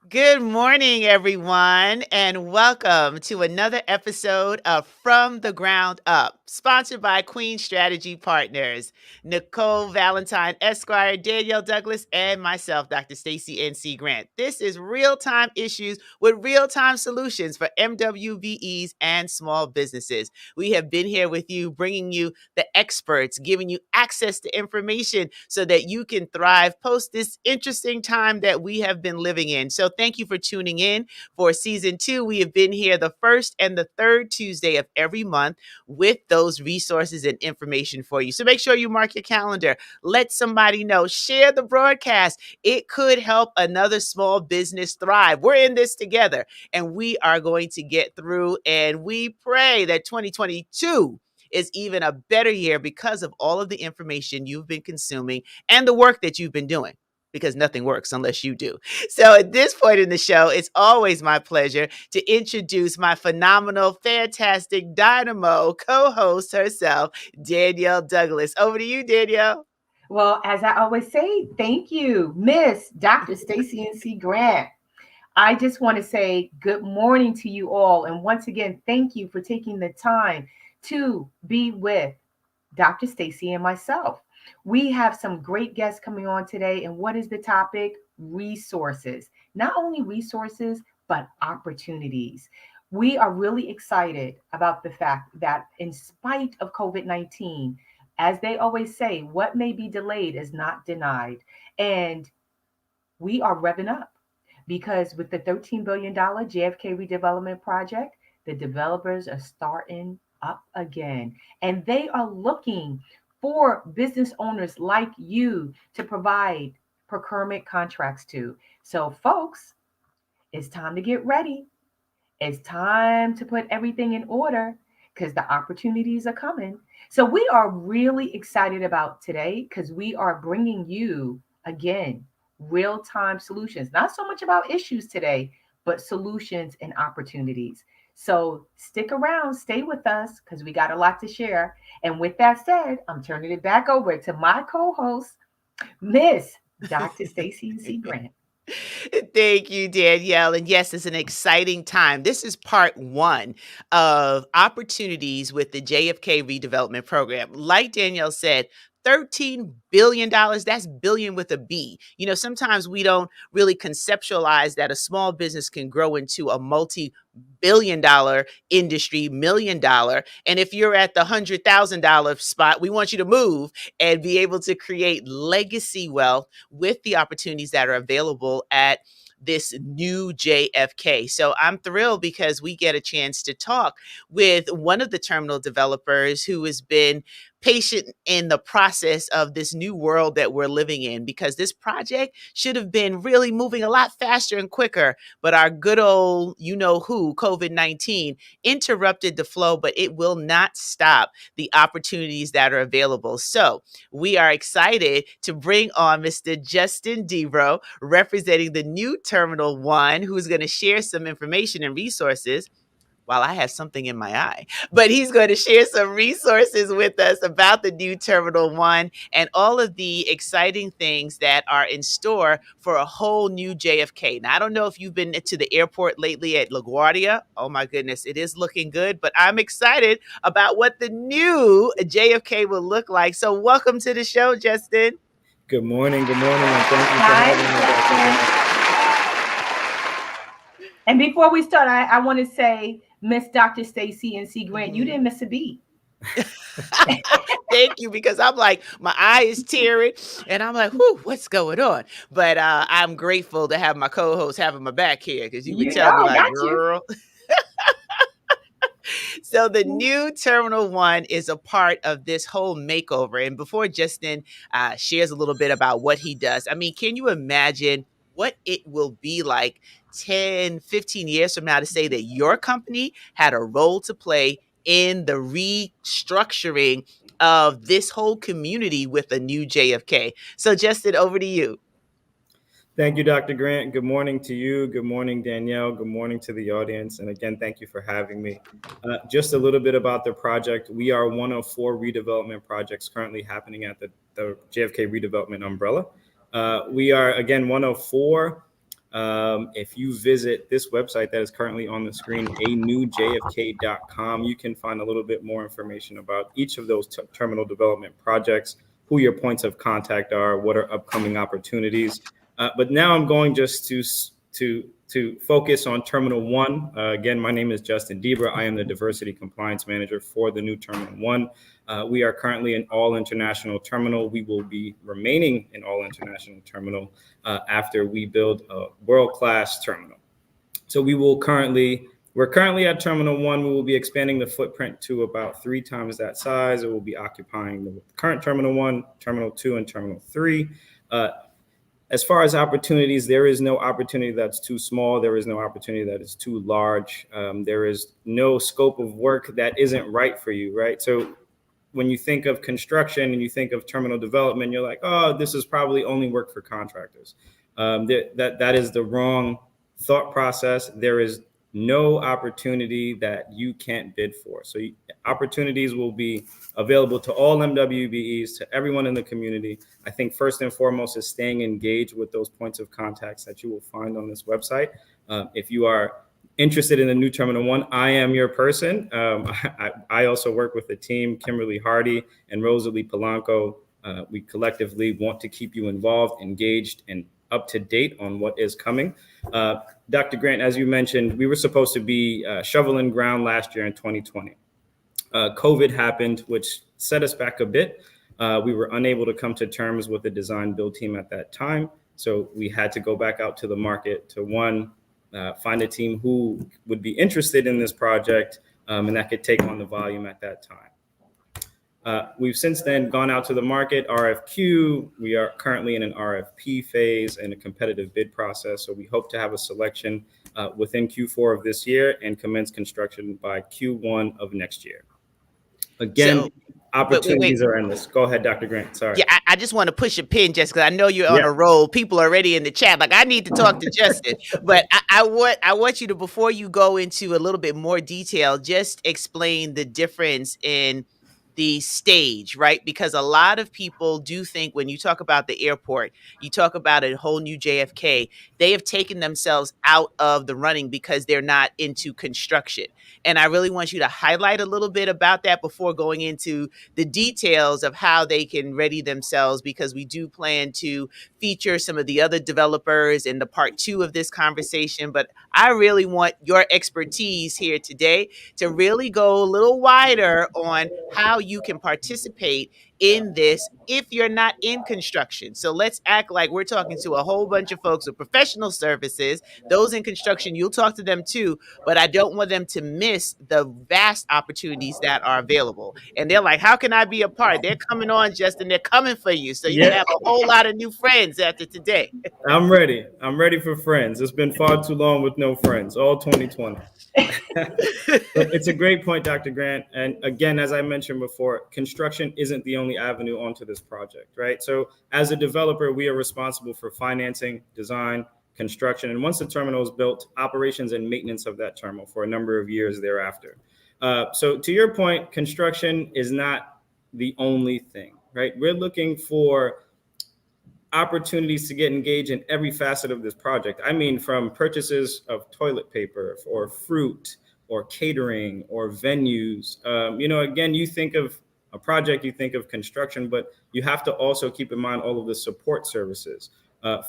Good morning, everyone, and welcome to another episode of From the Ground Up, sponsored by Queen Strategy Partners. Nicole Valentine Esquire, Danielle Douglas, and myself, Dr. Stacy N.C. Grant. This is real-time issues with real-time solutions for MWBEs and small businesses. We have been here with you, bringing you the experts, giving you access to information so that you can thrive post this interesting time that we have been living in. So thank you for tuning in for season 2. We have been here the first and the third Tuesday of every month with those resources and information for you. So make sure you mark your calendar. Let somebody know. Share the broadcast. It could help another small business thrive. We're in this together, and we are going to get through, and we pray that 2022 is even a better year because of all of the information you've been consuming and the work that you've been doing, because nothing works unless you do. So at this point in the show, it's always my pleasure to introduce my phenomenal, fantastic, dynamo co-host herself, Danielle Douglas. Over to you, Danielle. Well, as I always say, thank you, Miss Dr. Stacy N.C. Grant. I just want to say good morning to you all. And once again, thank you for taking the time to be with Dr. Stacy and myself. We have some great guests coming on today. And what is the topic? Resources. Not only resources, but opportunities. We are really excited about the fact that in spite of COVID-19, as they always say, what may be delayed is not denied. And we are revving up because with the $13 billion JFK redevelopment project, the developers are starting up again. And they are looking for business owners like you to provide procurement contracts to. So, folks, it's time to get ready. It's time to put everything in order because the opportunities are coming. So, we are really excited about today because we are bringing you again real time solutions, not so much about issues today, but solutions and opportunities. So, stick around, stay with us because we got a lot to share. And with that said, I'm turning it back over to my co host, Miss Dr. Stacy C. Grant. Thank you, Danielle. And yes, it's an exciting time. This is part one of opportunities with the JFK redevelopment program. Like Danielle said, $13 billion, that's billion with a B. You know, sometimes we don't really conceptualize that a small business can grow into a multi-billion-dollar industry, $1,000,000. And if you're at the $100,000 spot, we want you to move and be able to create legacy wealth with the opportunities that are available at this new JFK. So I'm thrilled because we get a chance to talk with one of the terminal developers who has been patient in the process of this new world that we're living in, because this project should have been really moving a lot faster and quicker. But our good old, you know who, COVID-19 interrupted the flow, but it will not stop the opportunities that are available. So we are excited to bring on Mr. Justin Debro, representing the new Terminal 1, who's going to share some information and resources while I have something in my eye. But he's going to share some resources with us about the new Terminal 1 and all of the exciting things that are in store for a whole new JFK. Now, I don't know if you've been to the airport lately at LaGuardia. Oh my goodness, it is looking good, but I'm excited about what the new JFK will look like. So welcome to the show, Justin. Good morning, and thank you for Hi, having me, Dr. Justin. Grant. And before we start, I want to say, Miss Dr. Stacy and C. Grant, you Mhm. didn't miss a beat. Thank you, because I'm like, my eye is tearing and I'm like, whew, what's going on? But I'm grateful to have my co-host having my back here, because you could You tell me know, like, got you. girl. So the new Terminal 1 is a part of this whole makeover. And before Justin shares a little bit about what he does, I mean, can you imagine what it will be like 10, 15 years from now to say that your company had a role to play in the restructuring of this whole community with a new JFK? So Justin, over to you. Thank you, Dr. Grant. Good morning to you. Good morning, Danielle. Good morning to the audience. And again, thank you for having me. Just a little bit about the project. We are one of 4 redevelopment projects currently happening at the JFK redevelopment umbrella. We are, again, one of 4 If you visit this website that is currently on the screen, anewjfk.com, you can find a little bit more information about each of those terminal development projects, who your points of contact are, what are upcoming opportunities. But now I'm going just to focus on Terminal 1. Again, my name is Justin Debra. I am the Diversity Compliance Manager for the new Terminal 1. We are currently an all-international terminal. We will be remaining an all-international terminal after we build a world-class terminal. So we're currently at Terminal 1. We will be expanding the footprint to about 3 times that size. It will be occupying the current Terminal 1, Terminal 2, and Terminal 3. As far as opportunities, there is no opportunity that's too small. There is no opportunity that is too large. There is no scope of work that isn't right for you, right? So when you think of construction and you think of terminal development, you're like, oh, this is probably only work for contractors. That is the wrong thought process. There is no opportunity that you can't bid for. So opportunities will be available to all MWBEs, to everyone in the community. I think first and foremost is staying engaged with those points of contacts that you will find on this website. If you are interested in the new Terminal 1, I am your person. I also work with the team, Kimberly Hardy and Rosalie Polanco. We collectively want to keep you involved, engaged, and up to date on what is coming. Dr. Grant, as you mentioned, we were supposed to be shoveling ground last year in 2020. COVID happened, which set us back a bit. We were unable to come to terms with the design build team at that time. So we had to go back out to the market to find a team who would be interested in this project and that could take on the volume at that time. We've since then gone out to the market, RFQ. We are currently in an RFP phase and a competitive bid process. So we hope to have a selection within Q4 of this year and commence construction by Q1 of next year. Again, opportunities are endless. Go ahead, Dr. Grant. Sorry. Yeah, I just want to push a pin, just because I know you're on a roll. People are already in the chat. Like, I need to talk to Justin. But I want you to, before you go into a little bit more detail, just explain the difference in the stage, right? Because a lot of people do think when you talk about the airport, you talk about a whole new JFK, they have taken themselves out of the running because they're not into construction. And I really want you to highlight a little bit about that before going into the details of how they can ready themselves, because we do plan to feature some of the other developers in the part 2 of this conversation. But I really want your expertise here today to really go a little wider on how you can participate in this if you're not in construction. So let's act like we're talking to a whole bunch of folks with professional services. Those in construction, you'll talk to them too, but I don't want them to miss the vast opportunities that are available. And they're like, how can I be a part? They're coming on, Justin. They're coming for you. So you can have a whole lot of new friends after today. I'm ready. I'm ready for friends. It's been far too long with no friends, all 2020. It's a great point, Dr. Grant. And again, as I mentioned before, construction isn't the only avenue onto this project, right? So as a developer, we are responsible for financing, design, construction, and once the terminal is built, operations and maintenance of that terminal for a number of years thereafter. So to your point, construction is not the only thing, right? We're looking for opportunities to get engaged in every facet of this project. I mean, from purchases of toilet paper or fruit or catering or venues. Again, you think of a project, you think of construction, but you have to also keep in mind all of the support services.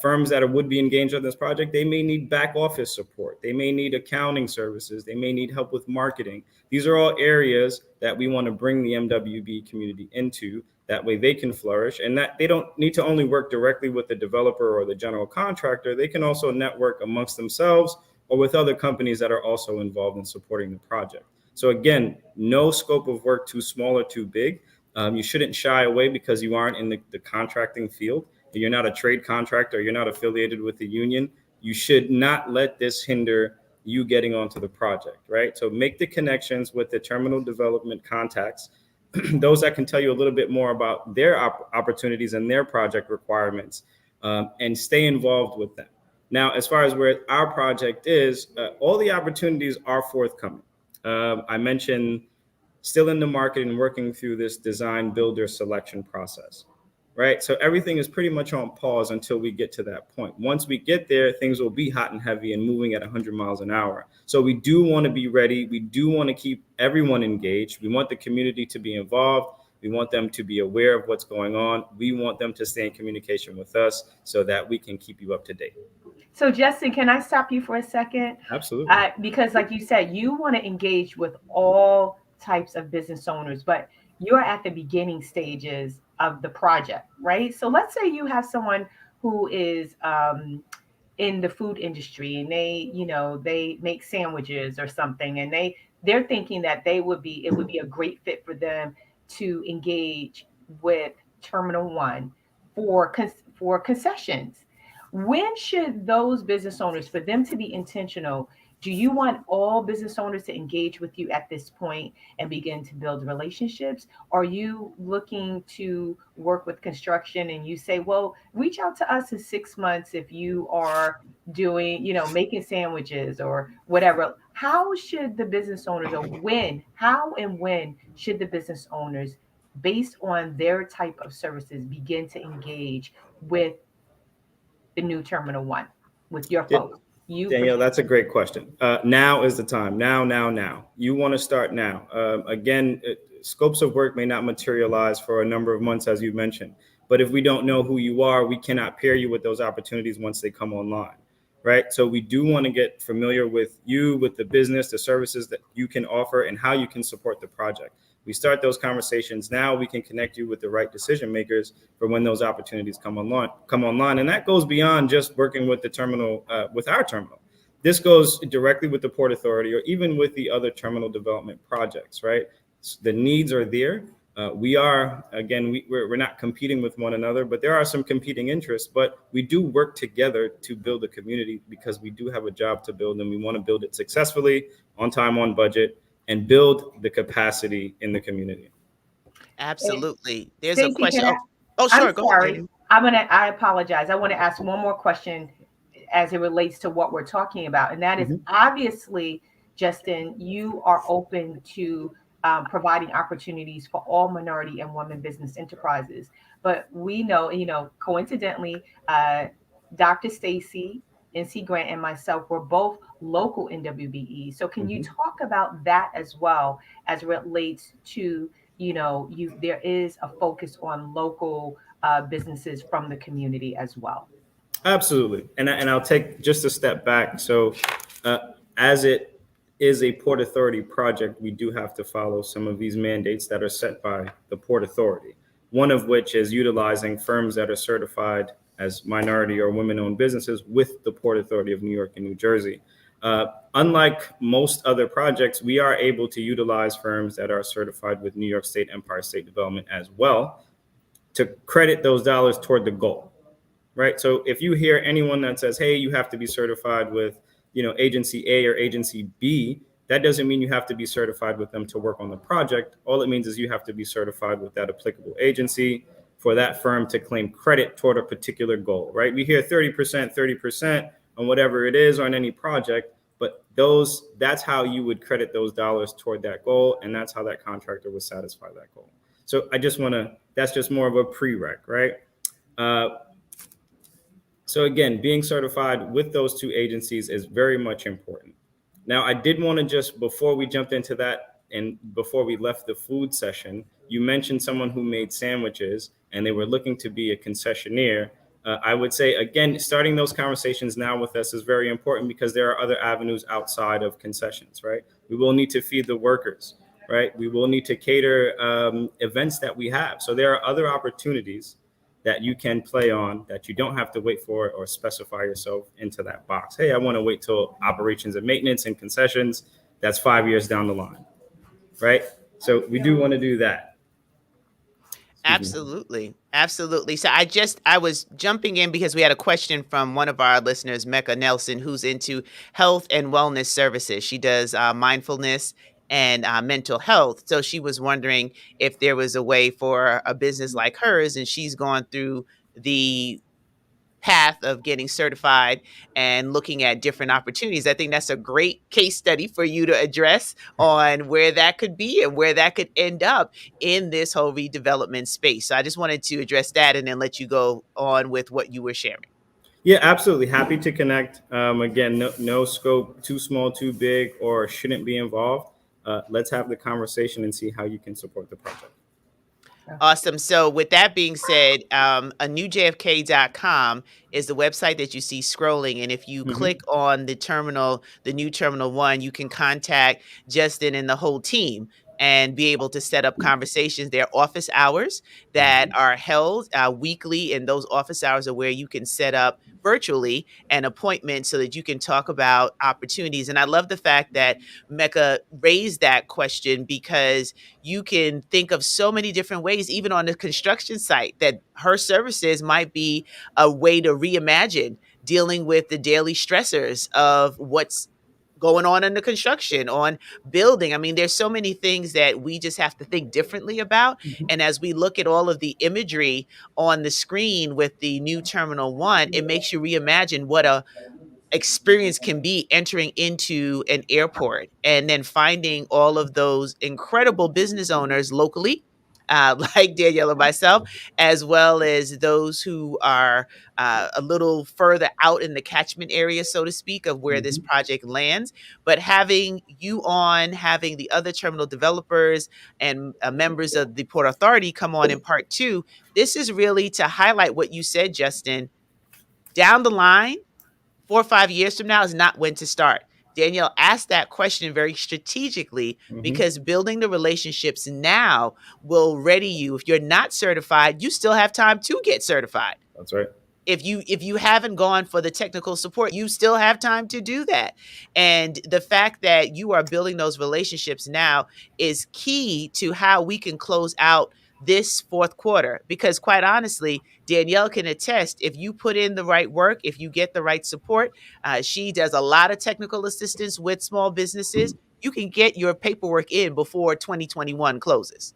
Firms that would be engaged on this project, they may need back office support. They may need accounting services. They may need help with marketing. These are all areas that we want to bring the MWB community into. That way they can flourish, and that they don't need to only work directly with the developer or the general contractor. They can also network amongst themselves or with other companies that are also involved in supporting the project. So again, no scope of work too small or too big. You shouldn't shy away because you aren't in the contracting field. You're not a trade contractor. You're not affiliated with the union. You should not let this hinder you getting onto the project, right? So make the connections with the terminal development contacts, those that can tell you a little bit more about their opportunities and their project requirements, and stay involved with them. Now, as far as where our project is, all the opportunities are forthcoming. I mentioned still in the market and working through this design builder selection process. right? So everything is pretty much on pause until we get to that point. Once we get there, things will be hot and heavy and moving at 100 miles an hour. So we do want to be ready. We do want to keep everyone engaged. We want the community to be involved. We want them to be aware of what's going on. We want them to stay in communication with us so that we can keep you up to date. So, Justin, can I stop you for a second? Absolutely. Because, like you said, you want to engage with all types of business owners, but you're at the beginning stages of the project, right? So, let's say you have someone who is in the food industry and they make sandwiches or something, and they're thinking that it would be a great fit for them to engage with Terminal One for concessions. When should those business owners, for them to be intentional, do you want all business owners to engage with you at this point and begin to build relationships? Are you looking to work with construction and you say, well, reach out to us in 6 months if you are doing, making sandwiches or whatever? How should the business owners, or how and when should the business owners, based on their type of services, begin to engage with the new Terminal One, with your folks? You Danielle, particularly. that's a great question. Now is the time. Now. You want to start now. Scopes of work may not materialize for a number of months, as you mentioned. But if we don't know who you are, we cannot pair you with those opportunities once they come online, right? So we do want to get familiar with you, with the business, the services that you can offer, and how you can support the project. We start those conversations now. We can connect you with the right decision makers for when those opportunities come online, and that goes beyond just working with the terminal, with our terminal. This goes directly with the Port Authority or even with the other terminal development projects, right? The needs are there. We are, again, we're not competing with one another, but there are some competing interests. But we do work together to build a community because we do have a job to build, and we want to build it successfully, on time, on budget, and build the capacity in the community. And Absolutely. There's a Stacy, question. can I? Oh, I'm sure. Go ahead, sorry. Daniel. I apologize. I want to ask one more question as it relates to what we're talking about. And that is, Mhm. obviously, Justin, you are open to providing opportunities for all minority and women business enterprises. But we know, coincidentally, Dr. Stacy, NC Grant, and myself were both local NWBE. So can you Mhm. talk about that as well, as it relates to, there is a focus on local businesses from the community as well? Absolutely. And I'll take just a step back. So, uh, as it is a Port Authority project, we do have to follow some of these mandates that are set by the Port Authority. One of which is utilizing firms that are certified as minority or women owned businesses with the Port Authority of New York and New Jersey. Unlike most other projects, we are able to utilize firms that are certified with New York State Empire State Development as well to credit those dollars toward the goal, right? So if you hear anyone that says, "Hey, you have to be certified with, agency A or agency B," that doesn't mean you have to be certified with them to work on the project. All it means is you have to be certified with that applicable agency for that firm to claim credit toward a particular goal, right? We hear 30% on whatever it is on any project, but that's how you would credit those dollars toward that goal, and that's how that contractor would satisfy that goal. So that's just more of a prereq, right? Uh, so again, being certified with those two agencies is very much important. Now, I did want to just, before we jumped into that and before we left the food session, you mentioned someone who made sandwiches and they were looking to be a concessionaire. I would say, again, starting those conversations now with us is very important because there are other avenues outside of concessions, right? We will need to feed the workers, right? We will need to cater events that we have. So there are other opportunities that you can play on that you don't have to wait for or specify yourself into that box. Hey, I want to wait till operations and maintenance and concessions. That's 5 years down the line, right? So we do want to do that. Excuse me. Absolutely. Absolutely. So I was jumping in because we had a question from one of our listeners, Mecca Nelson, who's into health and wellness services. She does mindfulness and mental health. So she was wondering if there was a way for a business like hers, and she's gone through the path of getting certified and looking at different opportunities. I think that's a great case study for you to address on where that could be and where that could end up in this whole redevelopment space. So I just wanted to address that and then let you go on with what you were sharing. Yeah, absolutely. Happy to connect. Again, no scope too small, too big, or shouldn't be involved. Let's have the conversation and see how you can support the project. Awesome. So, with that being said, a newjfk.com is the website that you see scrolling. And if you Hmm. click on the terminal, the new Terminal 1, you can contact Justin and the whole team and be able to set up conversations. There are office hours that are held weekly, and those office hours are where you can set up virtually an appointment so that you can talk about opportunities. And I love the fact that Mecca raised that question because you can think of so many different ways, even on the construction site, that her services might be a way to reimagine dealing with the daily stressors of what's going on in the construction, on building. I mean, there's so many things that we just have to think differently about. And as we look at all of the imagery on the screen with the new Terminal 1, it makes you reimagine what a experience can be entering into an airport and then finding all of those incredible business owners locally, like Danielle and myself, as well as those who are a little further out in the catchment area, so to speak, of where this Hmm. project lands. But having you on, having the other terminal developers and members of the Port Authority come on in part two, this is really to highlight what you said, Justin. Down the line, 4 or 5 years from now is not when to start. Danielle asked that question very strategically Hmm. because building the relationships now will ready you. If you're not certified, you still have time to get certified. That's right. If you haven't gone for the technical support, you still have time to do that. And the fact that you are building those relationships now is key to how we can close out this fourth quarter, because quite honestly, Danielle can attest, if you put in the right work, if you get the right support, she does a lot of technical assistance with small businesses. You can get your paperwork in before 2021 closes.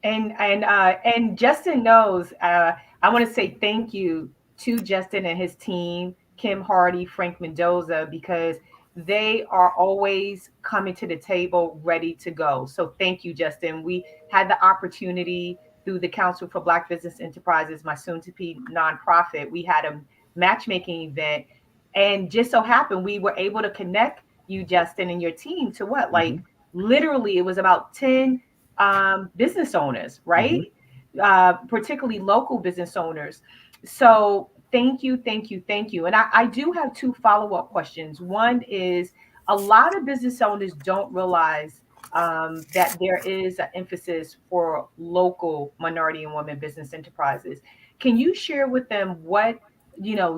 And Justin knows. I want to say thank you to Justin and his team, Kim Hardy, Frank Mendoza, because they are always coming to the table ready to go. So thank you, Justin. We had the opportunity through the Council for Black Business Enterprises, my soon-to-be nonprofit. We had a matchmaking event, and just so happened we were able to connect you, Justin, and your team to what, Hmm. like literally, it was about 10 business owners, Hmm. right? Particularly local business owners. So thank you, thank you, thank you. And I do have two follow-up questions. One is, a lot of business owners don't realize that there is an emphasis for local minority and women business enterprises. Can you share with them what,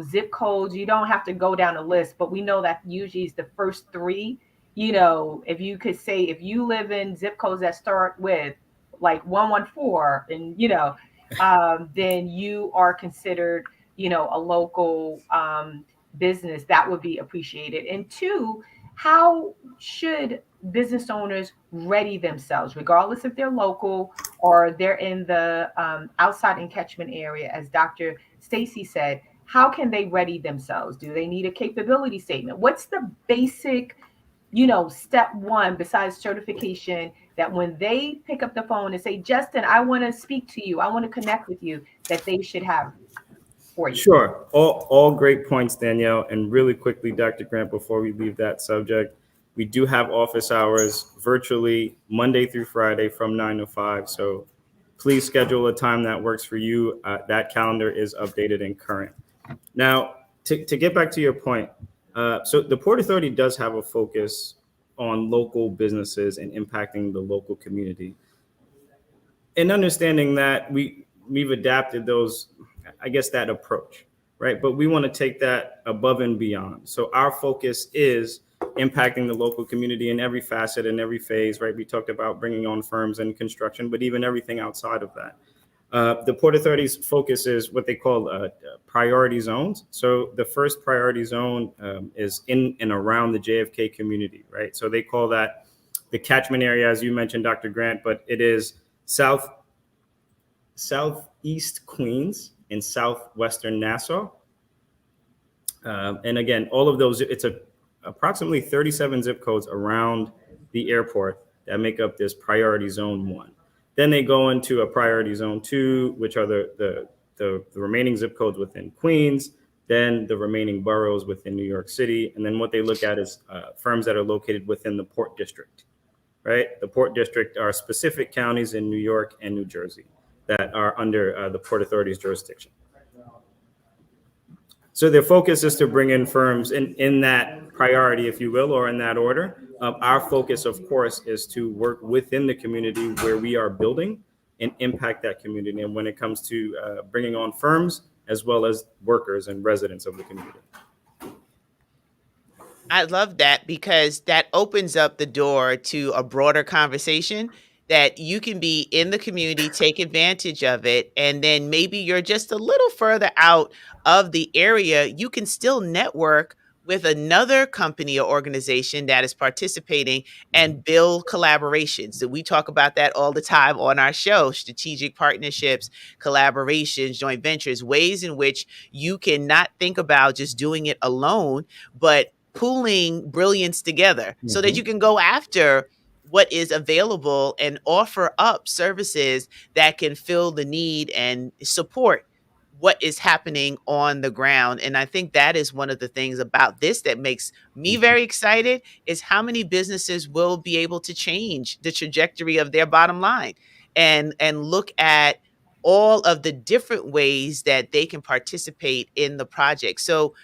zip codes? You don't have to go down a list, but we know that usually is the first three. If you could say, if you live in zip codes that start with like 114, and then you are considered, a local business. That would be appreciated. And two, how should business owners ready themselves, regardless if they're local or they're in the outside and catchment area, as Dr. Stacy said? How can they ready themselves? Do they need a capability statement? What's the basic, step one besides certification, that when they pick up the phone and say, Justin, I want to speak to you, I want to connect with you, that they should have for you? Sure. All great points, Danielle. And really quickly, Dr. Grant, before we leave that subject, we do have office hours virtually Monday through Friday from 9 to 5. So please schedule a time that works for you. That calendar is updated and current. Now, to get back to your point, so the Port Authority does have a focus on local businesses and impacting the local community. And understanding that we've adapted those, I guess, that approach, right? But we want to take that above and beyond. So our focus is impacting the local community in every facet and every phase, right? We talked about bringing on firms and construction, but even everything outside of that. The Port Authority's focus is what they call priority zones. So the first priority zone is in and around the JFK community, right? So they call that the catchment area, as you mentioned, Dr. Grant, but it is southeast Queens and southwestern Nassau. And again, all of those, it's approximately 37 zip codes around the airport that make up this priority zone 1. Then they go into a priority zone 2, which are the remaining zip codes within Queens, then the remaining boroughs within New York City. And then what they look at is firms that are located within the Port District, right? The Port District are specific counties in New York and New Jersey that are under the Port Authority's jurisdiction. So their focus is to bring in firms in that priority, if you will, or in that order. Our focus, of course, is to work within the community where we are building and impact that community. And when it comes to bringing on firms, as well as workers and residents of the community. I love that because that opens up the door to a broader conversation that you can be in the community, take advantage of it, and then maybe you're just a little further out of the area, you can still network with another company or organization that is participating and build collaborations. So we talk about that all the time on our show, strategic partnerships, collaborations, joint ventures, ways in which you can not think about just doing it alone, but pooling brilliance together so that you can go after what is available and offer up services that can fill the need and support what is happening on the ground. And I think that is one of the things about this that makes me very excited is how many businesses will be able to change the trajectory of their bottom line and look at all of the different ways that they can participate in the project. So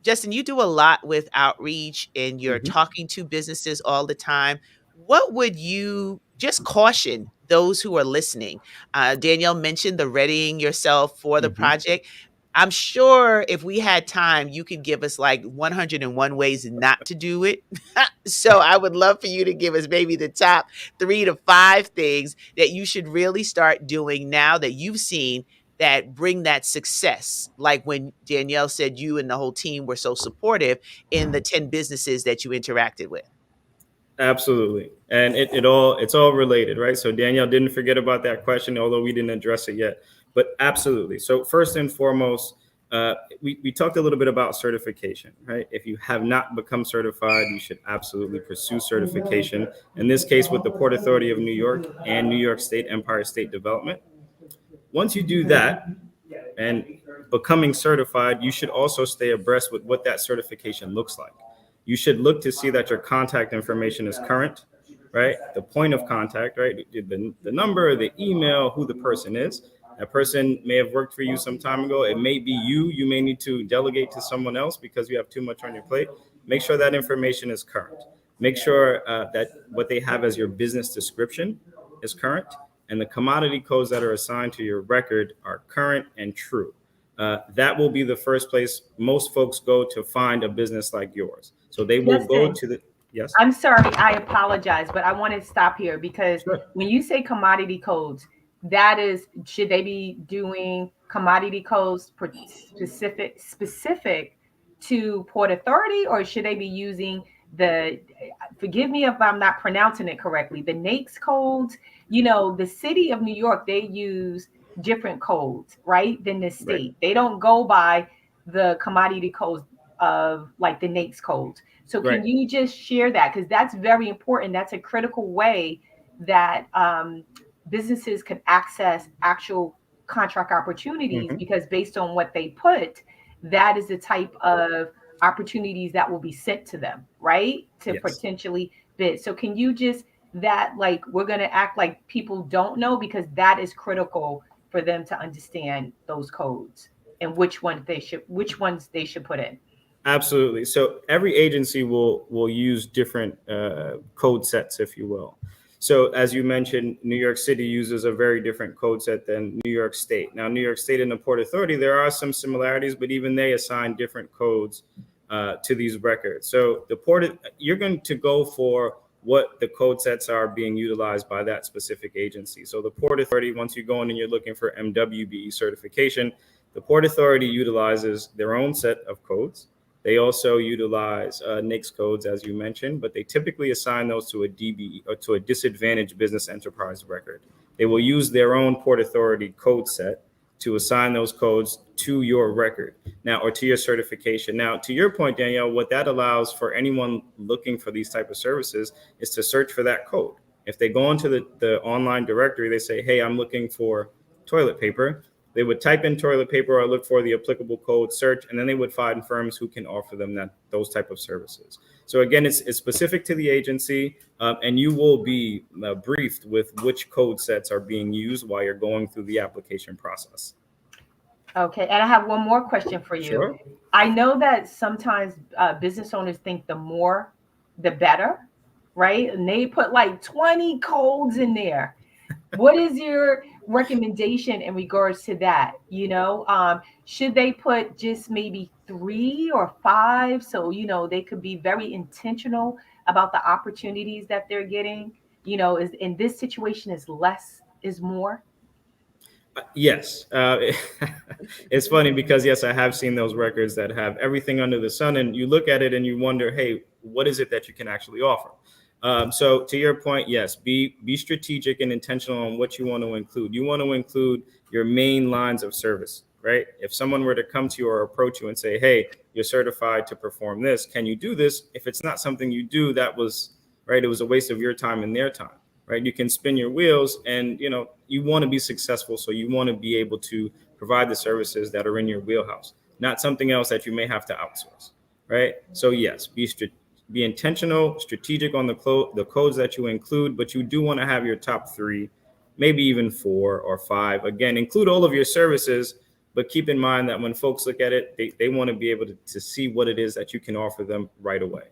Justin, you do a lot with outreach and you're talking to businesses all the time. What would you just caution those who are listening? Danielle mentioned the readying yourself for the project. I'm sure if we had time, you could give us like 101 ways not to do it. So I would love for you to give us maybe the top 3 to 5 things that you should really start doing now that you've seen that bring that success. Like when Danielle said you and the whole team were so supportive in the 10 businesses that you interacted with. Absolutely. And it's all related, right? So Danielle didn't forget about that question, although we didn't address it yet, but absolutely. So first and foremost, we talked a little bit about certification, right? If you have not become certified, you should absolutely pursue certification. In this case, with the Port Authority of New York and New York State Empire State Development. Once you do that and becoming certified, you should also stay abreast with what that certification looks like. You should look to see that your contact information is current, right? The point of contact, right? The number, the email, who the person is. That person may have worked for you some time ago. It may be you. You may need to delegate to someone else because you have too much on your plate. Make sure that information is current. Make sure that what they have as your business description is current, and the commodity codes that are assigned to your record are current and true. That will be the first place most folks go to find a business like yours. So they will go to the, yes. I'm sorry, I apologize, but I want to stop here because Sure. when you say commodity codes, that is, should they be doing commodity codes for specific to Port Authority, or should they be using the, forgive me if I'm not pronouncing it correctly, the NAICS codes? You know, the city of New York, they use different codes, right, than the state. Right. They don't go by the commodity codes of like the NAICS codes. So can Right. you just share that? Because that's very important. That's a critical way that businesses can access actual contract opportunities, because based on what they put, that is the type of opportunities that will be sent to them, right? To Yes. potentially bid. So can you just, that like we're going to act like people don't know, because that is critical for them to understand those codes and which ones they should put in. Absolutely. So every agency will use different code sets, if you will. So as you mentioned, New York City uses a very different code set than New York State. Now, New York State and the Port Authority, there are some similarities, but even they assign different codes to these records. So you're going to go for what the code sets are being utilized by that specific agency. So the Port Authority, once you go in and you're looking for MWBE certification, the Port Authority utilizes their own set of codes. They also utilize NAICS codes, as you mentioned, but they typically assign those to a DBE or to a disadvantaged business enterprise record. They will use their own Port Authority code set to assign those codes to your record now, or to your certification. Now, to your point, Danielle, what that allows for anyone looking for these type of services is to search for that code. If they go into the online directory, they say, hey, I'm looking for toilet paper. They would type in toilet paper or look for the applicable code, search, and then they would find firms who can offer them those type of services. So again, it's specific to the agency, and you will be briefed with which code sets are being used while you're going through the application process. Okay, and I have one more question for you. Sure. I know that sometimes business owners think the more, the better, right? And they put like 20 codes in there. What is your recommendation in regards to that? Should they put just maybe 3 or 5 so they could be very intentional about the opportunities that they're getting? Is in this situation is less is more? Yes. It's funny because, yes, I have seen those records that have everything under the sun, and you look at it and you wonder, hey, what is it that you can actually offer? So to your point, yes, be strategic and intentional on what you want to include. You want to include your main lines of service, right? If someone were to come to you or approach you and say, hey, you're certified to perform this, can you do this? If it's not something you do, that was right. It was a waste of your time and their time. Right, you can spin your wheels, and you want to be successful, so you want to be able to provide the services that are in your wheelhouse, not something else that you may have to outsource. Right, so yes, be intentional, strategic on the codes that you include, but you do want to have your top 3, maybe even 4 or 5. Again, include all of your services, but keep in mind that when folks look at it, they want to be able to see what it is that you can offer them right away.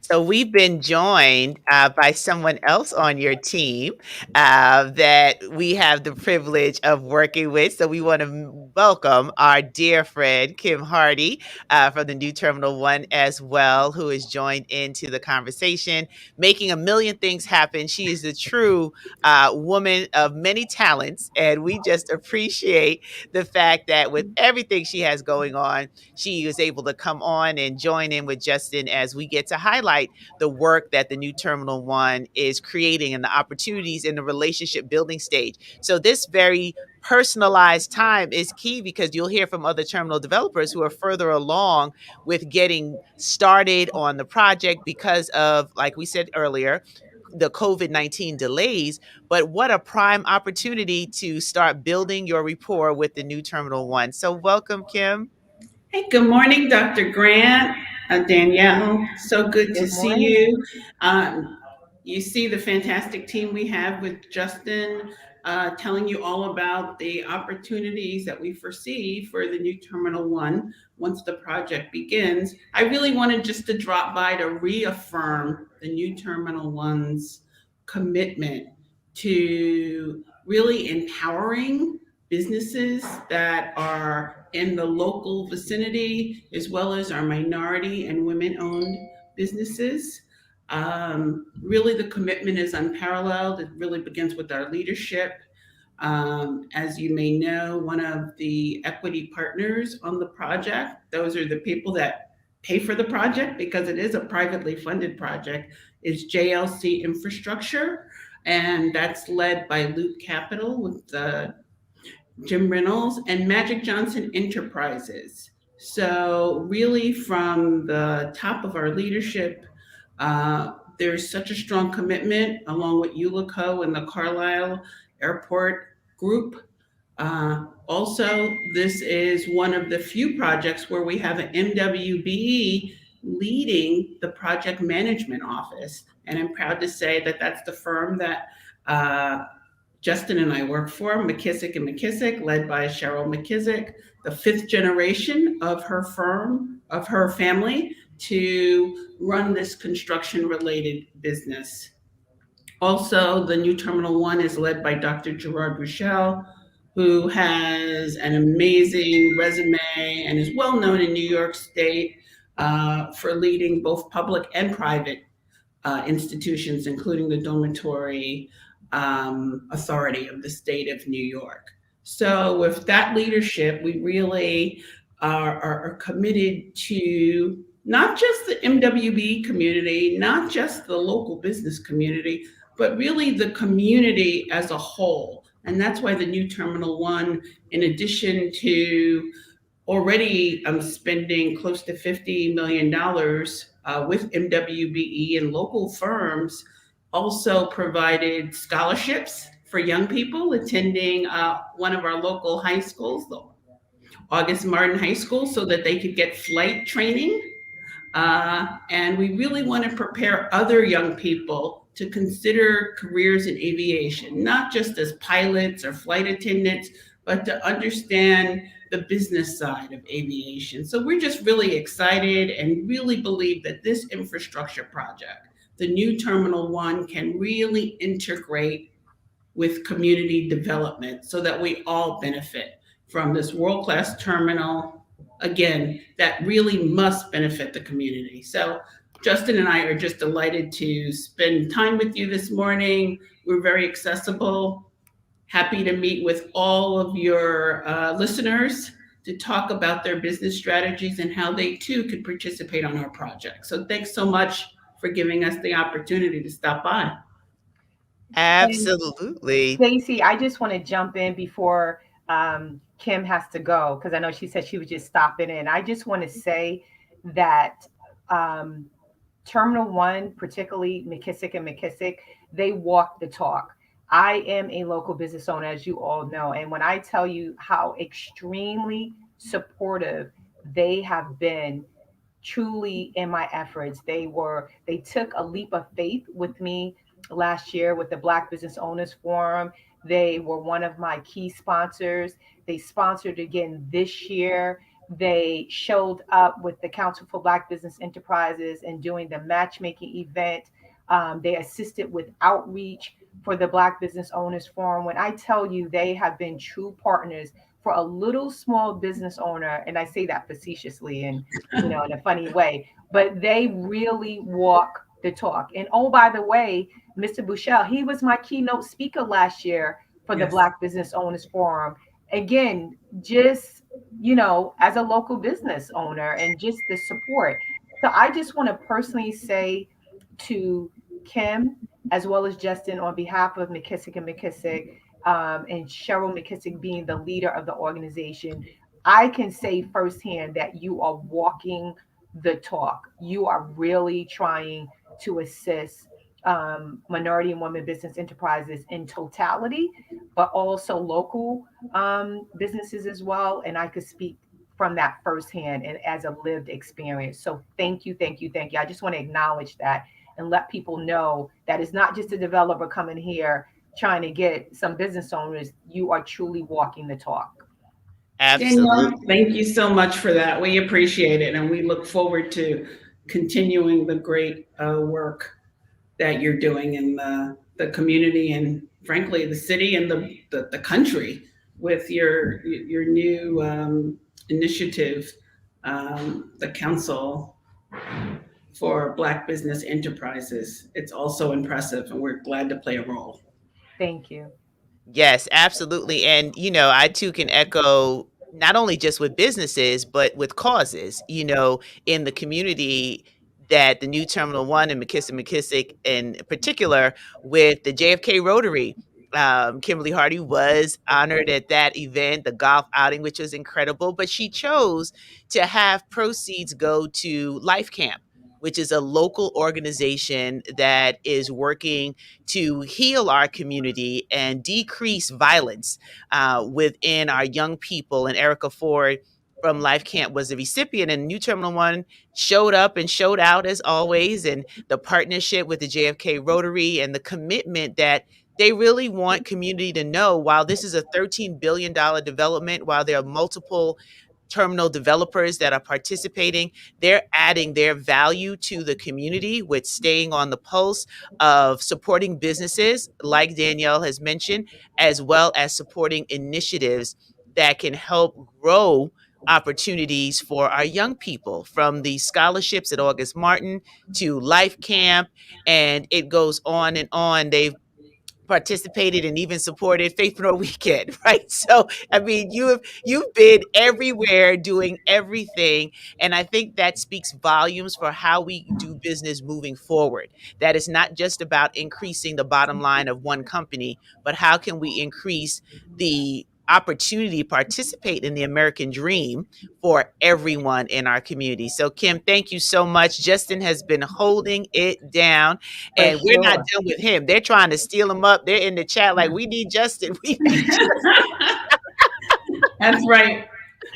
So we've been joined by someone else on your team that we have the privilege of working with. So we want to welcome our dear friend, Kim Hardy from the New Terminal One as well, who has joined into the conversation, making a million things happen. She is a true woman of many talents, and we just appreciate the fact that with everything she has going on, she was able to come on and join in with Justin as we get to highlight the work that the New Terminal One is creating and the opportunities in the relationship building stage. So this very personalized time is key because you'll hear from other terminal developers who are further along with getting started on the project because of, like we said earlier, the COVID-19 delays, but what a prime opportunity to start building your rapport with the New Terminal One. So welcome, Kim. Hey, good morning, Dr. Grant, Danielle. So good to Good see morning. you. You see the fantastic team we have with Justin telling you all about the opportunities that we foresee for the New Terminal One once the project begins. I really wanted just to drop by to reaffirm the New Terminal One's commitment to really empowering businesses that are in the local vicinity, as well as our minority and women-owned businesses. Really, the commitment is unparalleled. It really begins with our leadership. As you may know, one of the equity partners on the project, those are the people that pay for the project because it is a privately funded project, is JLC Infrastructure. And that's led by Loop Capital with Jim Reynolds and Magic Johnson Enterprises. So really from the top of our leadership, there's such a strong commitment along with Ulico and the Carlisle Airport Group. Also, this is one of the few projects where we have an MWBE leading the project management office. And I'm proud to say that that's the firm that Justin and I work for, McKissick and McKissick, led by Cheryl McKissick, the 5th generation of her firm, of her family, to run this construction-related business. Also, the New Terminal One is led by Dr. Gerard Rochelle, who has an amazing resume and is well known in New York State for leading both public and private institutions, including the dormitory authority of the state of New York. So with that leadership, we really are committed to not just the MWB community, not just the local business community, but really the community as a whole. And that's why the new Terminal 1, in addition to already spending close to $50 million with MWBE and local firms, also provided scholarships for young people attending one of our local high schools, the August Martin High School, so that they could get flight training. And we really want to prepare other young people to consider careers in aviation, not just as pilots or flight attendants, but to understand the business side of aviation. So we're just really excited and really believe that this infrastructure project, the new Terminal 1, can really integrate with community development so that we all benefit from this world-class terminal, again, that really must benefit the community. So Justin and I are just delighted to spend time with you this morning. We're very accessible, happy to meet with all of your listeners to talk about their business strategies and how they too could participate on our project. So thanks so much for giving us the opportunity to stop by. And Absolutely. Stacy, I just want to jump in before Kim has to go because I know she said she was just stopping in. I just want to say that um, Terminal 1, particularly McKissick and McKissick, they walk the talk. I am a local business owner, as you all know. And when I tell you how extremely supportive they have been truly in my efforts, they took a leap of faith with me last year with the Black Business Owners Forum. They were one of my key sponsors. They sponsored again this year. They showed up with the Council for Black Business Enterprises and doing the matchmaking event. They assisted with outreach for the Black Business Owners Forum. When I tell you they have been true partners for a little small business owner, and I say that facetiously and in a funny way, but they really walk the talk. And oh, by the way, Mr. Bouchel, he was my keynote speaker last year for the Yes. Black Business Owners Forum. Again, just as a local business owner and just the support. So I just want to personally say to Kim, as well as Justin, on behalf of McKissick and McKissick, and Cheryl McKissick being the leader of the organization, I can say firsthand that you are walking the talk. You are really trying to assist minority and women business enterprises in totality, but also local businesses as well. And I could speak from that firsthand and as a lived experience. So thank you, thank you, thank you. I just want to acknowledge that and let people know that it's not just a developer coming here trying to get some business owners. You are truly walking the talk. Danielle, Absolutely. thank you so much for that. We appreciate it, and we look forward to continuing the great work that you're doing in the community and, frankly, the city and the country with your new initiative, the Council for Black Business Enterprises. It's also impressive, and we're glad to play a role. Thank you. Yes, absolutely. And, I too can echo not only just with businesses, but with causes, in the community that the new Terminal 1 and McKissick in particular with the JFK Rotary. Kimberly Hardy was honored at that event, the golf outing, which was incredible, but she chose to have proceeds go to Life Camp, which is a local organization that is working to heal our community and decrease violence within our young people. And Erica Ford from Life Camp was the recipient, and New Terminal One showed up and showed out as always. And the partnership with the JFK Rotary and the commitment that they really want community to know while this is a $13 billion development, while there are multiple terminal developers that are participating, they're adding their value to the community with staying on the pulse of supporting businesses, like Danielle has mentioned, as well as supporting initiatives that can help grow opportunities for our young people, from the scholarships at August Martin to Life Camp, and it goes on and on. They've participated and even supported Faithpreneur Weekend, right? So, I mean, you've been everywhere doing everything, and I think that speaks volumes for how we do business moving forward. That is not just about increasing the bottom line of one company, but how can we increase the opportunity to participate in the American dream for everyone in our community. So, Kim, thank you so much. Justin has been holding it down, For and we're not sure. done with him. They're trying to steal him up. They're in the chat like, we need Justin. We need That's right.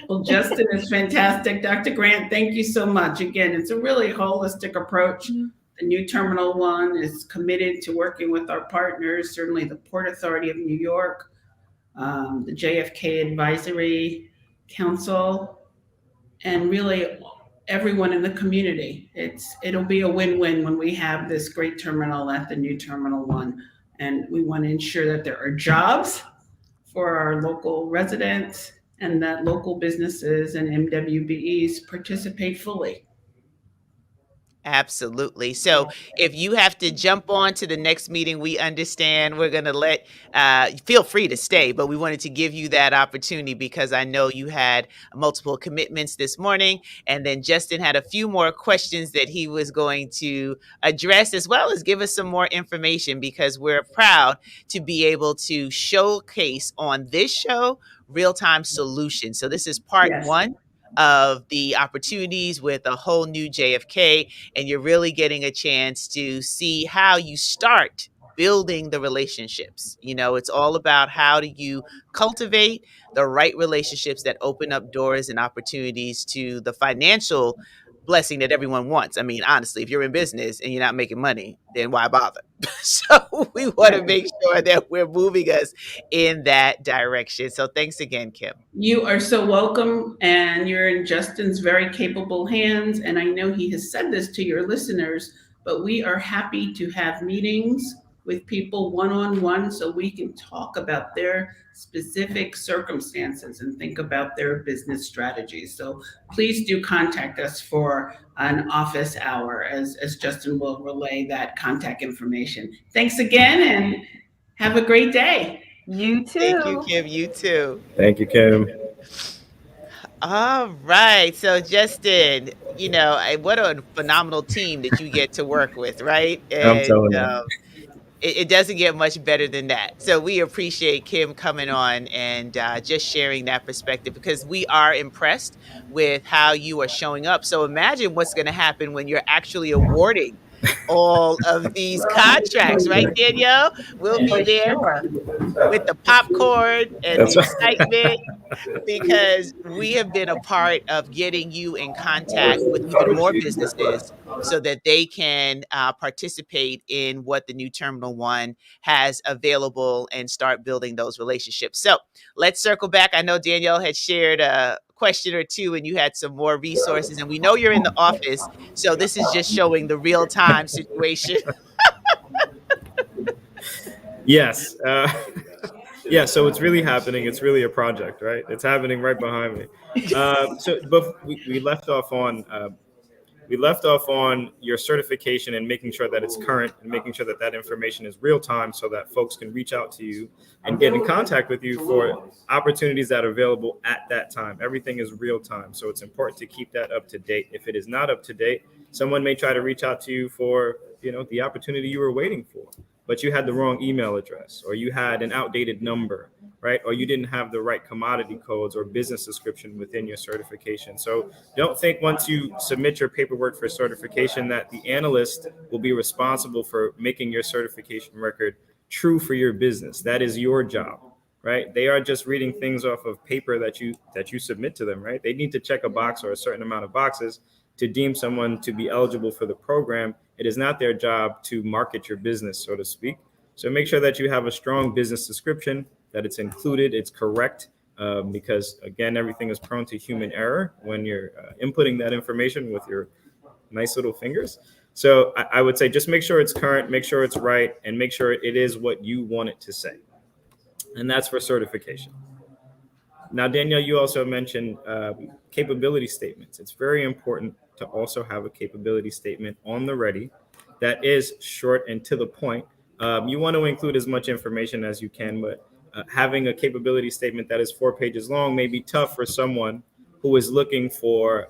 Well, Justin is fantastic. Dr. Grant, thank you so much. Again, it's a really holistic approach. The new Terminal One is committed to working with our partners, certainly the Port Authority of New York, the JFK Advisory Council, and really everyone in the community. It'll be a win-win when we have this great terminal at the new Terminal One. And we want to ensure that there are jobs for our local residents and that local businesses and MWBEs participate fully. Absolutely. So if you have to jump on to the next meeting, we understand. We're going to feel free to stay, but we wanted to give you that opportunity because I know you had multiple commitments this morning. And then Justin had a few more questions that he was going to address, as well as give us some more information, because we're proud to be able to showcase on this show real-time solutions. So this is part Yes. one of the opportunities with a whole new JFK, and you're really getting a chance to see how you start building the relationships. It's all about how do you cultivate the right relationships that open up doors and opportunities to the financial blessing that everyone wants. I mean, honestly, if you're in business and you're not making money, then why bother? So we want to make sure that we're moving us in that direction. So thanks again, Kim. You are so welcome, and you're in Justin's very capable hands. And I know he has said this to your listeners, but we are happy to have meetings with people one-on-one so we can talk about their specific circumstances and think about their business strategies. So please do contact us for an office hour, as Justin will relay that contact information. Thanks again, and have a great day. You too. Thank you, Kim. You too. Thank you, Kim. All right. So, Justin, what a phenomenal team that you get to work with, right? I'm And telling you. it doesn't get much better than that. So, we appreciate Kim coming on and just sharing that perspective, because we are impressed with how you are showing up. So, imagine what's going to happen when you're actually awarding all of these contracts, right, Danielle? We'll be For there sure. with the popcorn and the That's right. excitement, because we have been a part of getting you in contact with even more businesses so that they can participate in what the new Terminal One has available and start building those relationships. So let's circle back. I know Danielle had shared a question or two, and you had some more resources, and we know you're in the office. So this is just showing the real time situation. Yes. Yeah, so it's really happening. It's really a project, right? It's happening right behind me. But we left off on your certification and making sure that it's current and making sure that that information is real time, so that folks can reach out to you and get in contact with you for opportunities that are available at that time. Everything is real time, so it's important to keep that up to date. If it is not up to date, someone may try to reach out to you for the opportunity you were waiting for, but you had the wrong email address, or you had an outdated number, right? Or you didn't have the right commodity codes or business description within your certification. So don't think once you submit your paperwork for certification that the analyst will be responsible for making your certification record true for your business. That is your job, right? They are just reading things off of paper that you submit to them, right? They need to check a box or a certain amount of boxes to deem someone to be eligible for the program. It is not their job to market your business, so to speak. So make sure that you have a strong business description, that it's included, it's correct, because again, everything is prone to human error when you're inputting that information with your nice little fingers. So I would say just make sure it's current, make sure it's right, and make sure it is what you want it to say. And that's for certification. Now, Danielle, you also mentioned capability statements. It's very important to also have a capability statement on the ready that is short and to the point, You want to include as much information as you can, but having a capability statement that is 4 pages long may be tough for someone who is looking for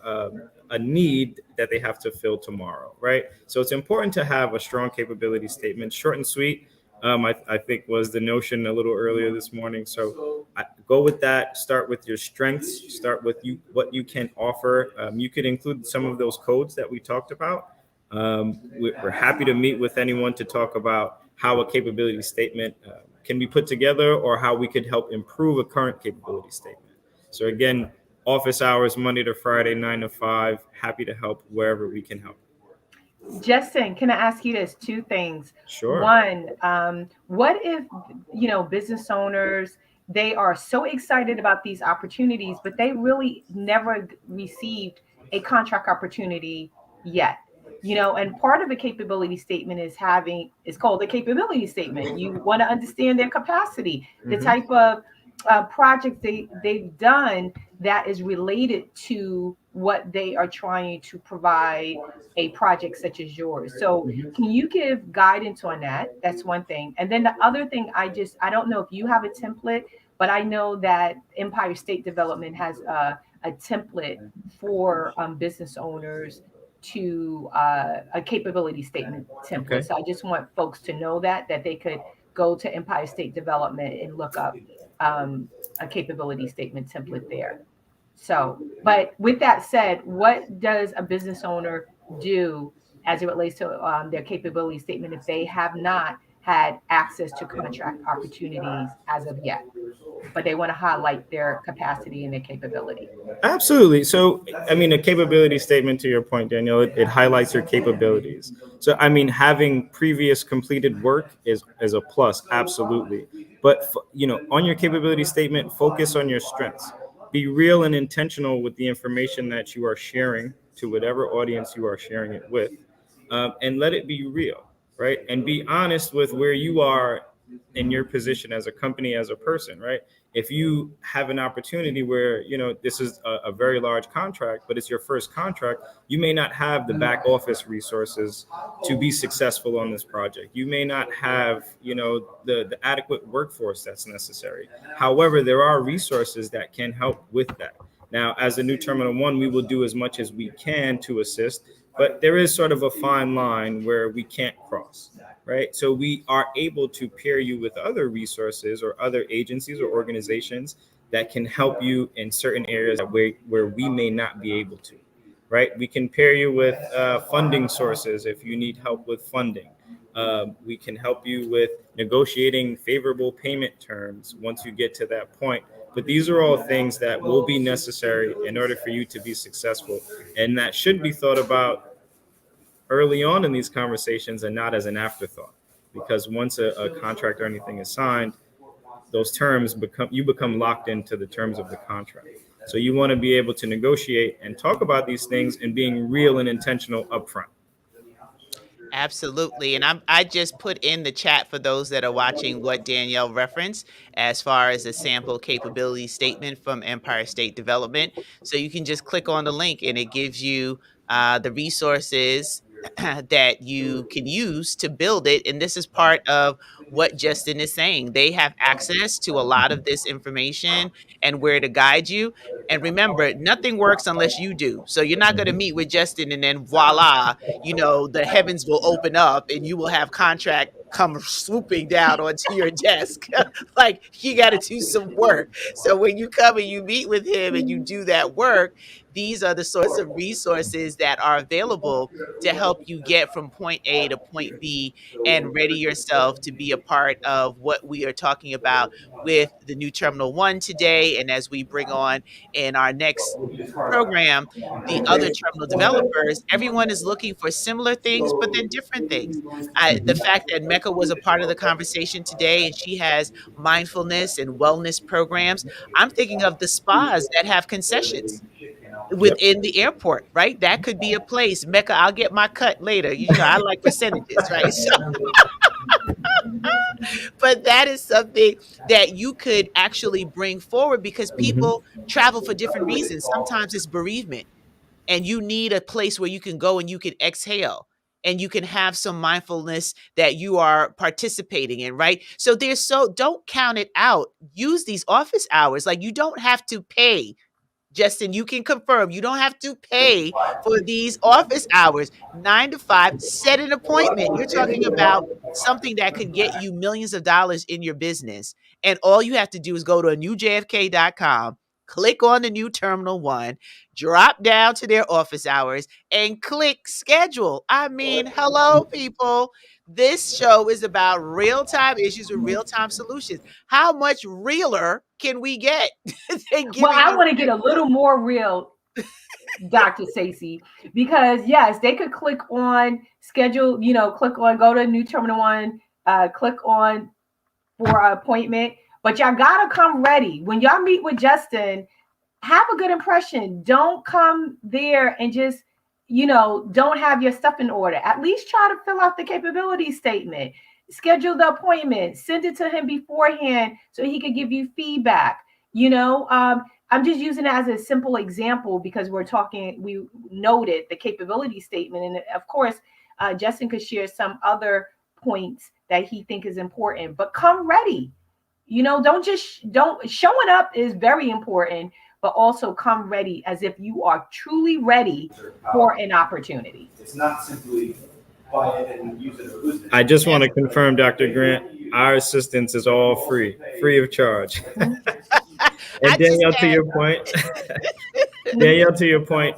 a need that they have to fill tomorrow, right? So it's important to have a strong capability statement, short and sweet. I think was the notion a little earlier this morning. So go with that. Start with your strengths. Start with what you can offer. You could include some of those codes that we talked about. We're happy to meet with anyone to talk about how a capability statement can be put together or how we could help improve a current capability statement. So again, office hours Monday to Friday, 9 to 5. Happy to help wherever we can help. Justin, can I ask you this? Two things. Sure. One, what if, business owners, they are so excited about these opportunities, but they really never received a contract opportunity yet? And part of a capability statement is called a capability statement. You want to understand their capacity, the Mhm. type of projects they've done that is related to what they are trying to provide a project such as yours. So can you give guidance on that? That's one thing. And then the other thing, I don't know if you have a template, but I know that Empire State Development has a template for business owners to a capability statement template. Okay. So I just want folks to know that they could go to Empire State Development and look up a capability statement template there. So, but with that said, what does a business owner do as it relates to their capability statement if they have not had access to contract opportunities as of yet, but they want to highlight their capacity and their capability? Absolutely. So, I mean, a capability statement to your point, Danielle, it highlights your capabilities. So, I mean, having previous completed work is a plus, absolutely. But, on your capability statement, focus on your strengths. Be real and intentional with the information that you are sharing to whatever audience you are sharing it with, and let it be real, right? And be honest with where you are in your position as a company, as a person, right? If you have an opportunity where this is a very large contract, but it's your first contract, you may not have the back office resources to be successful on this project. You may not have the adequate workforce that's necessary. However, there are resources that can help with that. Now, as a new Terminal One, we will do as much as we can to assist, but there is sort of a fine line where we can't cross, right? So we are able to pair you with other resources or other agencies or organizations that can help you in certain areas where we may not be able to, right? We can pair you with funding sources if you need help with funding. We can help you with negotiating favorable payment terms once you get to that point. But these are all things that will be necessary in order for you to be successful. And that should be thought about early on in these conversations and not as an afterthought. Because once a contract or anything is signed, those terms become locked into the terms of the contract. So you want to be able to negotiate and talk about these things and being real and intentional upfront. Absolutely. And I just put in the chat for those that are watching what Danielle referenced as far as a sample capability statement from Empire State Development. So you can just click on the link and it gives you the resources that you can use to build it. And this is part of what Justin is saying. They have access to a lot of this information and where to guide you. And remember, nothing works unless you do. So you're not going to meet with Justin and then voila, the heavens will open up and you will have contract come swooping down onto your desk. Like you got to do some work. So when you come and you meet with him and you do that work, these are the sorts of resources that are available to help you get from point A to point B and ready yourself to be a part of what we are talking about with the new Terminal One today. And as we bring on in our next program, the other terminal developers, everyone is looking for similar things, but then different things. The fact that Mecca was a part of the conversation today and she has mindfulness and wellness programs, I'm thinking of the spas that have concessions Yep. within the airport, right? That could be a place. Mecca, I'll get my cut later. I like percentages, right? So, but that is something that you could actually bring forward because Mhm. people travel for different reasons. Sometimes it's bereavement and you need a place where you can go and you can exhale. and you can have some mindfulness that you are participating in, right? So don't count it out. Use these office hours. Like, you don't have to pay. Justin, you can confirm you don't have to pay for these office hours. 9 to 5, set an appointment. You're talking about something that could get you millions of dollars in your business. And all you have to do is go to newjfk.com, click on the new Terminal 1, drop down to their office hours, and click schedule. I mean, hello, people. This show is about real time issues with real time solutions. How much realer can we get than Well, giving I you want to get a little more real, Dr. Stacey, because yes, they could click on schedule, click on go to new terminal one, click on for an appointment, but y'all gotta come ready. When y'all meet with Justin, have a good impression. Don't come there and just, don't have your stuff in order. At least try to fill out the capability statement, schedule the appointment, send it to him beforehand so he could give you feedback. I'm just using it as a simple example because we noted the capability statement. And of course, Justin could share some other points that he think is important, but come ready. Don't showing up is very important, but also come ready as if you are truly ready for an opportunity. It's not simply buy it and use it or lose it. I just want to confirm, Dr. Grant, our assistance is all free of charge. And Danielle, to your point,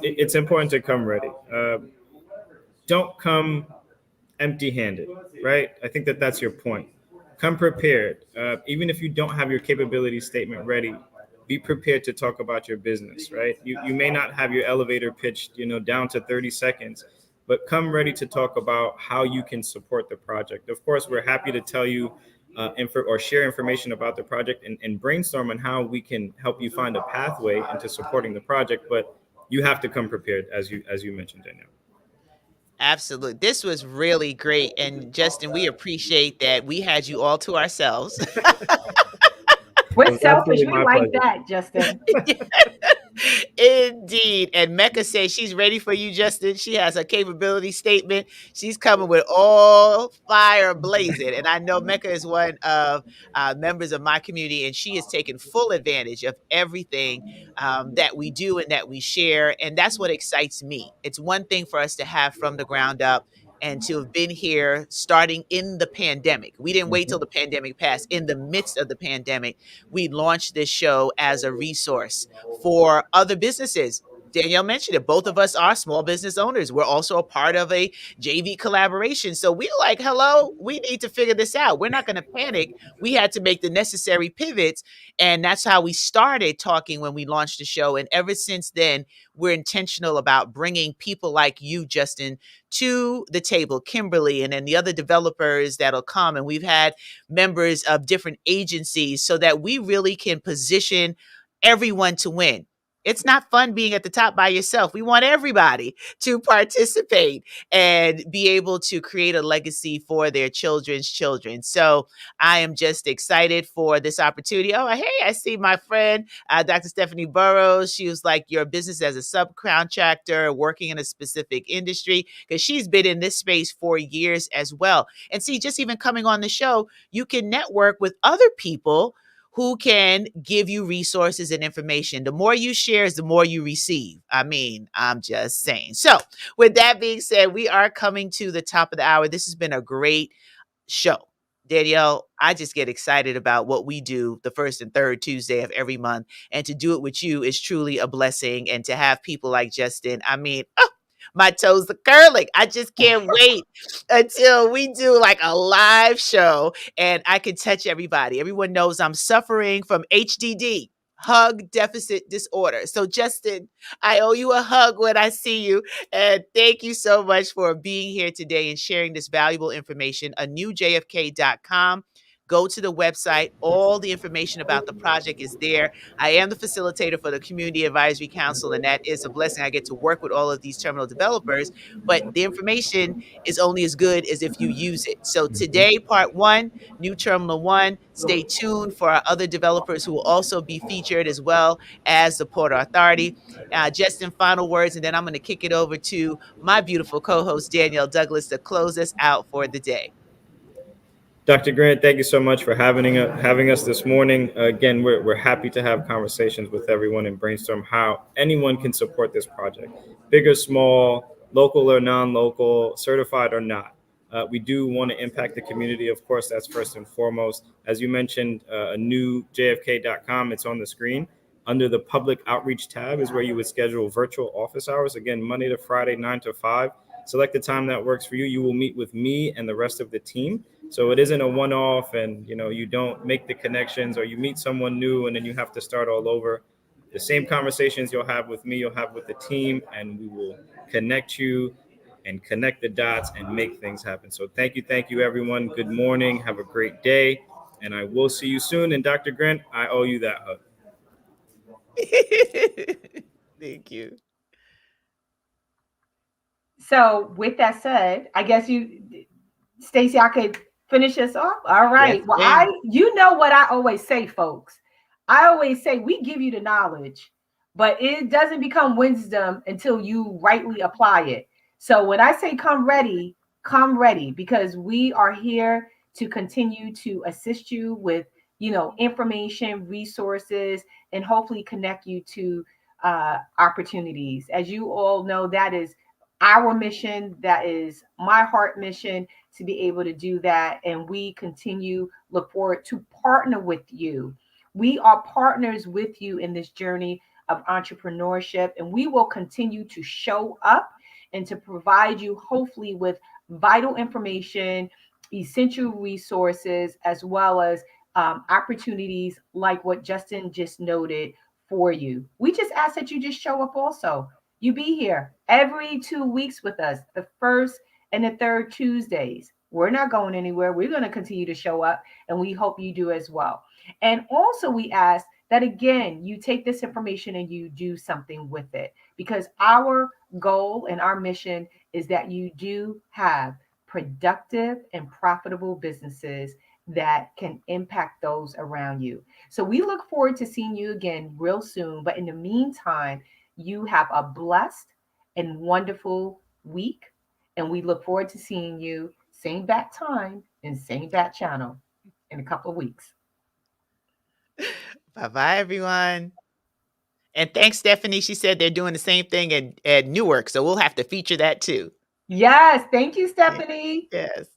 it's important to come ready. Don't come empty-handed, right? I think that's your point. Come prepared. Even if you don't have your capability statement ready, be prepared to talk about your business, right? You may not have your elevator pitched, down to 30 seconds, but come ready to talk about how you can support the project. Of course, we're happy to tell you or share information about the project and brainstorm on how we can help you find a pathway into supporting the project, but you have to come prepared, as you mentioned, Danielle. Absolutely. This was really great. And Justin, we appreciate that we had you all to ourselves. We're selfish. We like that, Justin. Indeed. And Mecca says she's ready for you, Justin. She has a capability statement. She's coming with all fire blazing. And I know Mecca is one of members of my community, and she has taken full advantage of everything that we do and that we share. And that's what excites me. It's one thing for us to have from the ground up and to have been here starting in the pandemic. We didn't wait till the pandemic passed. In the midst of the pandemic, we launched this show as a resource for other businesses. Danielle mentioned it. Both of us are small business owners. We're also a part of a JV collaboration. So we're like, hello, we need to figure this out. We're not going to panic. We had to make the necessary pivots. And that's how we started talking when we launched the show. And ever since then, we're intentional about bringing people like you, Justin, to the table, Kimberly, and then the other developers that'll come. And we've had members of different agencies so that we really can position everyone to win. It's not fun being at the top by yourself. We want everybody to participate and be able to create a legacy for their children's children. So I am just excited for this opportunity. Oh, hey, I see my friend, Dr. Stephanie Burrows. She was like, your business as a subcontractor, working in a specific industry, because she's been in this space for years as well. And see, just even coming on the show, you can network with other people who can give you resources and information. The more you share is the more you receive. I mean, I'm just saying. So with that being said, we are coming to the top of the hour. This has been a great show. Danielle, I just get excited about what we do the first and third Tuesday of every month. And to do it with you is truly a blessing. And to have people like Justin, I mean, my toes are curling. I just can't wait until we do like a live show and I can touch everybody. Everyone knows I'm suffering from HDD, hug deficit disorder. So Justin, I owe you a hug when I see you. And thank you so much for being here today and sharing this valuable information. A newjfk.com. go to the website. All the information about the project is there. I am the facilitator for the Community Advisory Council, and that is a blessing. I get to work with all of these terminal developers, but the information is only as good as if you use it. So today, part one, New Terminal One. Stay tuned for our other developers who will also be featured as well as the Port Authority. Just in final words, and then I'm going to kick it over to my beautiful co-host, Danielle Douglas, to close us out for the day. Dr. Grant, thank you so much for having us this morning. Again, we're happy to have conversations with everyone and brainstorm how anyone can support this project, big or small, local or non-local, certified or not. We do want to impact the community. Of course, that's first and foremost. As you mentioned, a new jfk.com, it's on the screen. Under the public outreach tab is where you would schedule virtual office hours. Again, Monday to Friday, 9 to 5. Select the time that works for you. You will meet with me and the rest of the team. So it isn't a one-off and, you don't make the connections, or you meet someone new and then you have to start all over. The same conversations you'll have with me, you'll have with the team, and we will connect you and connect the dots and make things happen. So thank you, everyone. Good morning. Have a great day. And I will see you soon. And Dr. Grant, I owe you that hug. Thank you. So with that said, I guess Stacy, I could finish us off. All right. Yes, Well, you know what I always say, folks. I always say we give you the knowledge, but it doesn't become wisdom until you rightly apply it. So when I say come ready, because we are here to continue to assist you with, information, resources, and hopefully connect you to opportunities. As you all know, that is our mission. That is my heart mission, to be able to do that. And we look forward to partner with you. We are partners with you in this journey of entrepreneurship, and we will continue to show up and to provide you, hopefully, with vital information, essential resources, as well as opportunities like what Justin just noted for you. We just ask that you just show up also. You be here every 2 weeks with us, the first and the third Tuesdays. We're not going anywhere. We're going to continue to show up, and we hope you do as well. And also, we ask that, again, you take this information and you do something with it, because our goal and our mission is that you do have productive and profitable businesses that can impact those around you. So we look forward to seeing you again real soon. But in the meantime, you have a blessed and wonderful week. And we look forward to seeing you same bat time and same bat channel in a couple of weeks. Bye-bye, everyone. And thanks, Stephanie. She said they're doing the same thing at Newark, so we'll have to feature that too. Yes. Thank you, Stephanie. Yes.